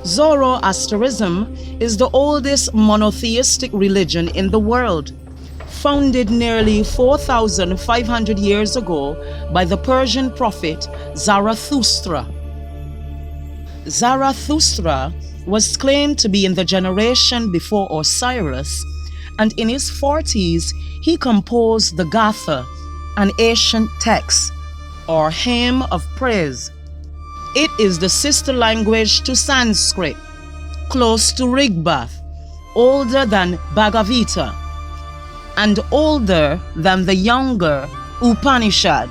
Zoroasterism is the oldest monotheistic religion in the world, founded nearly 4,500 years ago by the Persian prophet Zarathustra. Zarathustra was claimed to be in the generation before Osiris, and in his 40s he composed the Gatha, an ancient text or hymn of praise. It is the sister language to Sanskrit, close to Rigveda, older than Bhagavad Gita, and older than the younger Upanishad.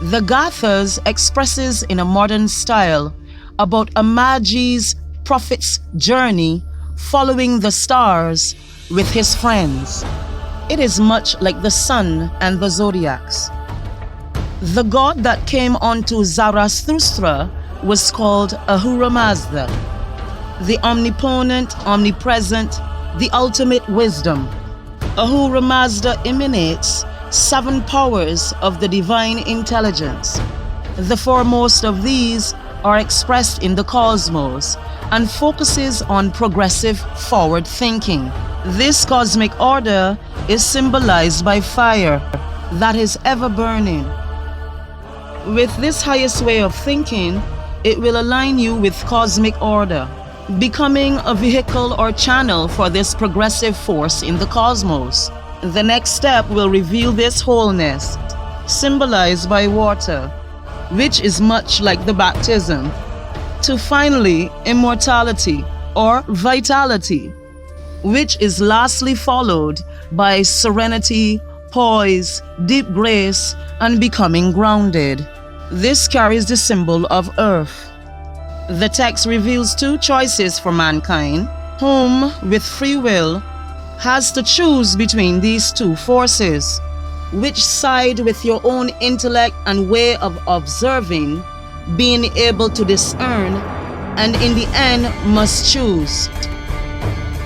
The Gathas expresses in a modern style about a Magi's prophet's journey following the stars with his friends. It is much like the sun and the zodiacs. The god that came onto Zarathustra was called Ahura Mazda, the omnipotent, omnipresent, the ultimate wisdom. Ahura Mazda emanates 7 powers of the divine intelligence. The foremost of these are expressed in the cosmos and focuses on progressive forward thinking. This cosmic order is symbolized by fire that is ever burning. With this highest way of thinking, it will align you with cosmic order, becoming a vehicle or channel for this progressive force in the cosmos. The next step will reveal this wholeness, symbolized by water, which is much like the baptism, to finally immortality or vitality, which is lastly followed by serenity, poise, deep grace, and becoming grounded. This carries the symbol of earth. The text reveals 2 choices for mankind, whom, with free will, has to choose between these 2 forces. Which side, with your own intellect and way of observing, being able to discern, and in the end must choose.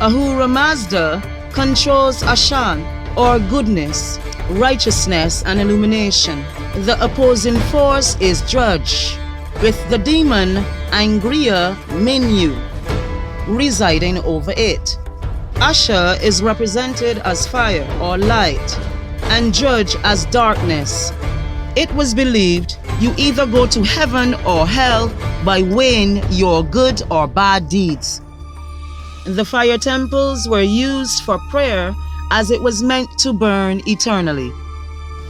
Ahura Mazda controls Ashan, or goodness, righteousness, and illumination. The opposing force is Drudge, with the demon Angriya Minyu residing over it. Asha is represented as fire or light, and Drudge as darkness. It was believed you either go to heaven or hell by weighing your good or bad deeds. The fire temples were used for prayer as it was meant to burn eternally.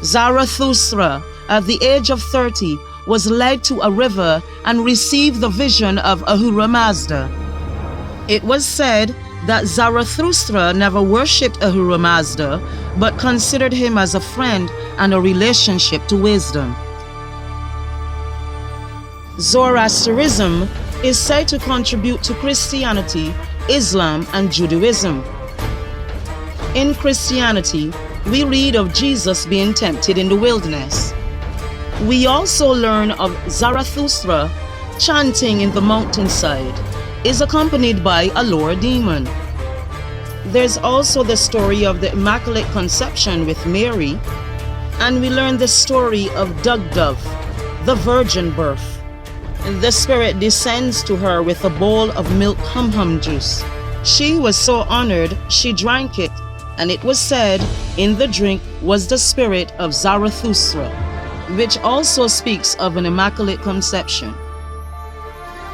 Zarathustra, at the age of 30, was led to a river and received the vision of Ahura Mazda. It was said that Zarathustra never worshipped Ahura Mazda, but considered him as a friend and a relationship to wisdom. Zoroasterism is said to contribute to Christianity, Islam, and Judaism. In Christianity, we read of Jesus being tempted in the wilderness. We also learn of Zarathustra chanting in the mountainside is accompanied by a lower demon. There's also the story of the Immaculate Conception with Mary, and we learn the story of Dugdove, the virgin birth. The Spirit descends to her with a bowl of milk hum-hum juice. She was so honored, she drank it, and it was said in the drink was the spirit of Zarathustra, which also speaks of an Immaculate Conception.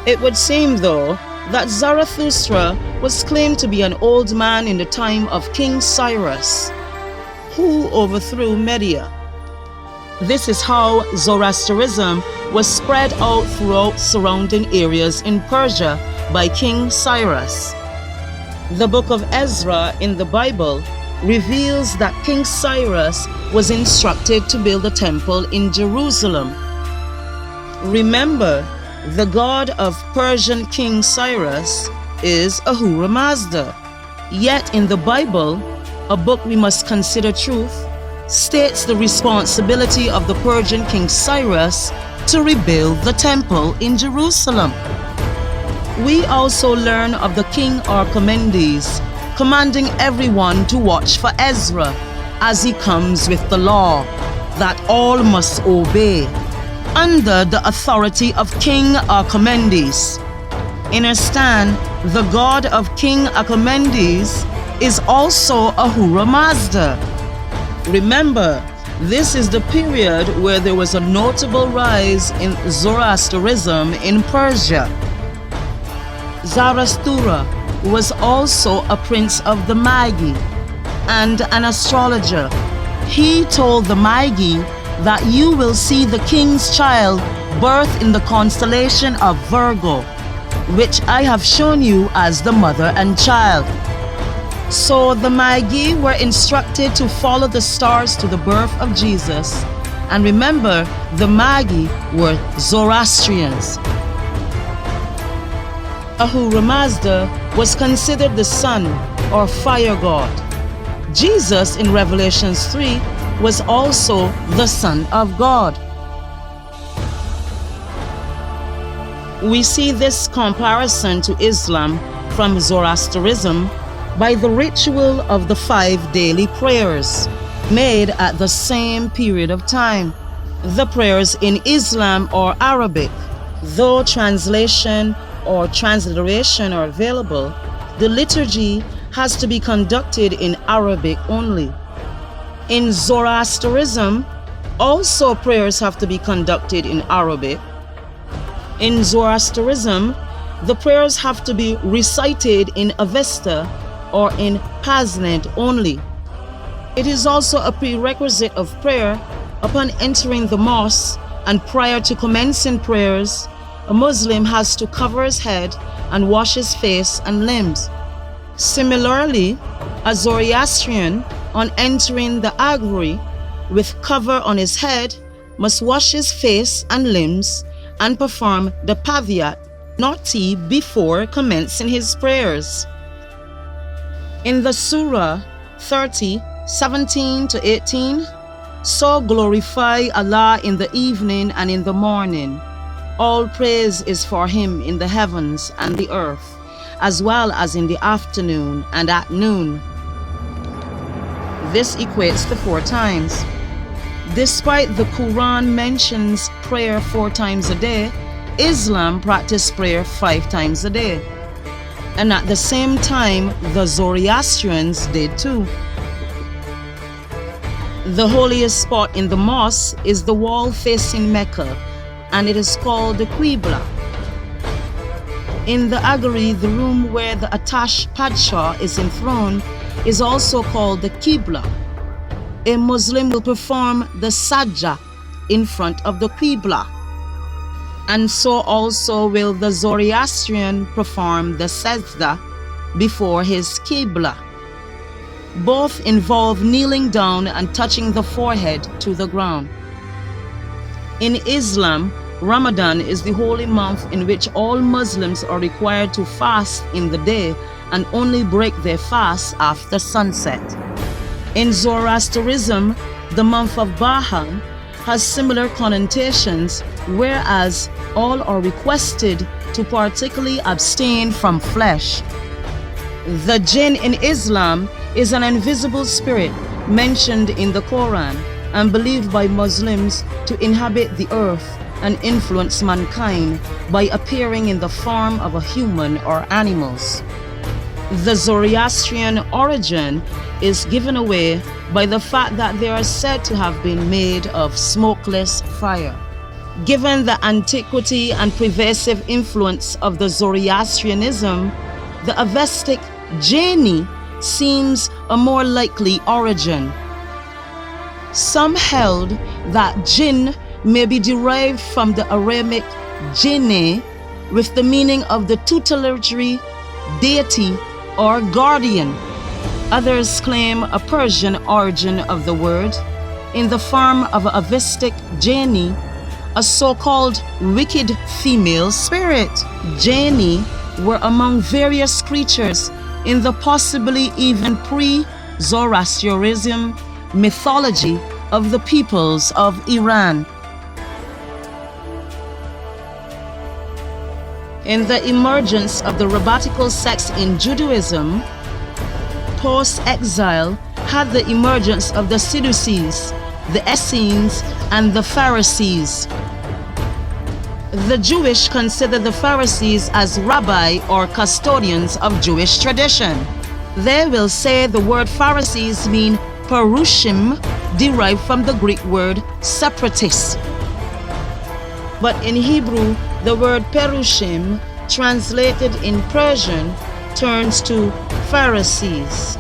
It would seem, though, that Zarathustra was claimed to be an old man in the time of King Cyrus, who overthrew Media. This is how Zoroasterism was spread out throughout surrounding areas in Persia by King Cyrus. The book of Ezra in the Bible reveals that King Cyrus was instructed to build a temple in Jerusalem. Remember, the god of Persian King Cyrus is Ahura Mazda. Yet in the Bible, a book we must consider truth, states the responsibility of the Persian King Cyrus to rebuild the temple in Jerusalem. We also learn of the King Archimedes commanding everyone to watch for Ezra as he comes with the law that all must obey, under the authority of King Archimedes. In Istan, the god of King Achaemenes is also Ahura Mazda. Remember, this is the period where there was a notable rise in Zoroasterism in Persia. Zarathustra was also a prince of the Magi and an astrologer. He told the Magi that you will see the king's child birth in the constellation of Virgo, which I have shown you as the mother and child. So the Magi were instructed to follow the stars to the birth of Jesus. And remember, the Magi were Zoroastrians. Ahura Mazda was considered the sun or fire god. Jesus in Revelation 3 was also the Son of God. We see this comparison to Islam from Zoroasterism by the ritual of the 5 daily prayers made at the same period of time. The prayers in Islam are Arabic. Though translation or transliteration are available, the liturgy has to be conducted in Arabic only. In Zoroasterism, also prayers have to be conducted in Arabic. In Zoroasterism, the prayers have to be recited in Avesta or in Pasned only. It is also a prerequisite of prayer upon entering the mosque, and prior to commencing prayers, a Muslim has to cover his head and wash his face and limbs. Similarly, a Zoroastrian, on entering the Agri with cover on his head, must wash his face and limbs and perform the Paviyat Noti before commencing his prayers. In the Surah 30, 17 to 18, so glorify Allah in the evening and in the morning. All praise is for Him in the heavens and the earth, as well as in the afternoon and at noon. This equates to 4 times. Despite the Quran mentions prayer 4 times a day, Islam practiced prayer 5 times a day. And at the same time, the Zoroastrians did too. The holiest spot in the mosque is the wall facing Mecca, and it is called the Qibla. In the Agari, the room where the Atash Padshah is enthroned is also called the Qibla. A Muslim will perform the Sajda in front of the Qibla, and so also will the Zoroastrian perform the Sajda before his Qibla. Both involve kneeling down and touching the forehead to the ground. In Islam, Ramadan is the holy month in which all Muslims are required to fast in the day and only break their fast after sunset. In Zoroasterism, the month of Bahan has similar connotations, whereas all are requested to particularly abstain from flesh. The jinn in Islam is an invisible spirit mentioned in the Quran and believed by Muslims to inhabit the earth and influence mankind by appearing in the form of a human or animals. The Zoroastrian origin is given away by the fact that they are said to have been made of smokeless fire. Given the antiquity and pervasive influence of the Zoroastrianism, the Avestic Jaini seems a more likely origin. Some held that jinn may be derived from the Aramaic jinne, with the meaning of the tutelary deity or guardian. Others claim a Persian origin of the word, in the form of a Avestic Jaini, a so-called wicked female spirit. Jaini were among various creatures in the possibly even pre-Zoroastrianism mythology of the peoples of Iran. In the emergence of the rabbinical sects in Judaism, post-exile had the emergence of the Sadducees, the Essenes, and the Pharisees. The Jewish consider the Pharisees as rabbi or custodians of Jewish tradition. They will say the word Pharisees mean Perushim, derived from the Greek word separatist. But in Hebrew, the word Perushim, translated in Persian, turns to Pharisees.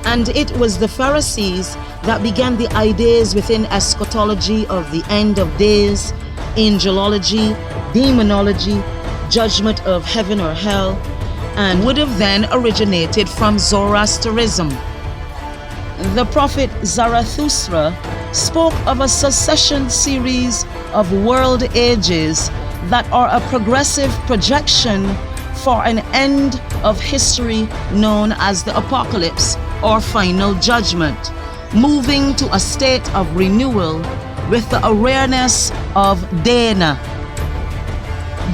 And it was the Pharisees that began the ideas within eschatology of the end of days, angelology, demonology, judgment of heaven or hell, and would have then originated from Zoroasterism. The prophet Zarathustra spoke of a succession series of world ages that are a progressive projection for an end of history known as the apocalypse or final judgment, moving to a state of renewal with the awareness of dana,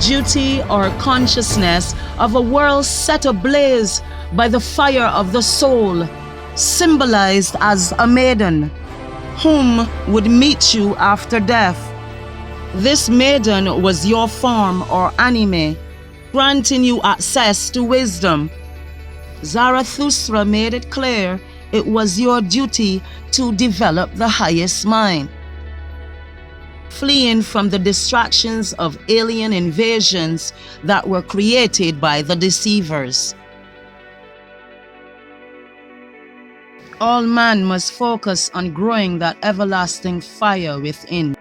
duty or consciousness of a world set ablaze by the fire of the soul, symbolized as a maiden, whom would meet you after death. This maiden was your form or anime, granting you access to wisdom. Zarathustra made it clear it was your duty to develop the highest mind, fleeing from the distractions of alien invasions that were created by the deceivers. All man must focus on growing that everlasting fire within.